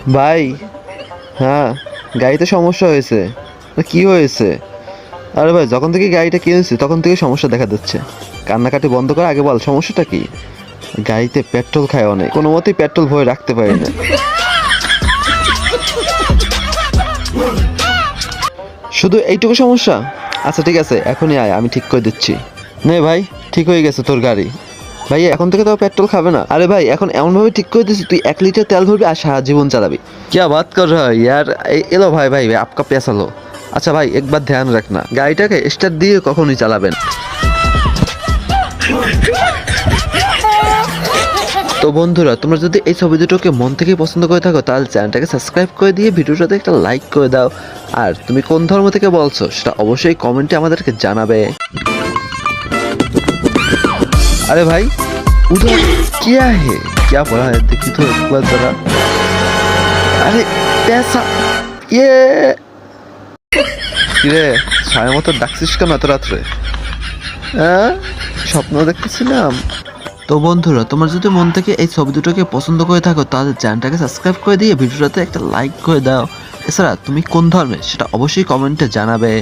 ভাই, হ্যাঁ, গাড়িতে সমস্যা হয়েছে। কি হয়েছে? আরে ভাই, যখন থেকে গাড়িটা কিনেছি তখন থেকে সমস্যা দেখা দিচ্ছে। কান্নাকাটি বন্ধ করে আগে বল সমস্যাটা কি? গাড়িতে পেট্রোল খায় অনেক, কোনো মতেই পেট্রোল ভরে রাখতে পারি না। শুধু এইটুকু সমস্যা? আচ্ছা ঠিক আছে, এখনই আয়, আমি ঠিক করে দিচ্ছি। নে ভাই, ঠিক হয়ে গেছে তোর গাড়ি। ভাই এখন থেকে তো পেট্রোল খাবে না। আরে ভাই, এখন এমন ভাবে ঠিক করে দিচ্ছি, তুই 1 লিটার তেল ভরবি আর সারা জীবন চালাবি। क्या बात कर रहा है यार। এলো ভাই, ভাই ভাই, आपका पैसा लो। আচ্ছা ভাই, একবার ধ্যান রাখনা, গাড়িটাকে স্টার্ট দিয়ে কখনোই চালাবেন। তো বন্ধুরা, তোমরা যদি এই ছবি দুটোকে মন থেকে পছন্দ করে থাকো তাহলে চ্যানেলটাকে সাবস্ক্রাইব করে দিয়ে ভিডিওটাতে একটা লাইক করে দাও। আর তুমি কোন ধর্ম থেকে বলছো সেটা অবশ্যই কমেন্টে আমাদেরকে জানাবে। अरे भाई, उधर क्या है? क्या पड़ा है? देखी तो एक बार जरा। अरे पैसा, ये কিরে, ছায়ের মতো ডাকছিস কেন এত রাত্রে? হ্যাঁ, স্বপ্ন দেখতেছিলাম। তো বন্ধুরা, তোমরা যদি মন থেকে এই ছবি দুটোকে পছন্দ করে থাকো তাহলে চ্যানেলটাকে সাবস্ক্রাইব করে দিয়ে ভিডিওটাতে একটা লাইক করে দাও। এছাড়া তুমি কোন ধর্মের সেটা অবশ্যই কমেন্টে জানাবে।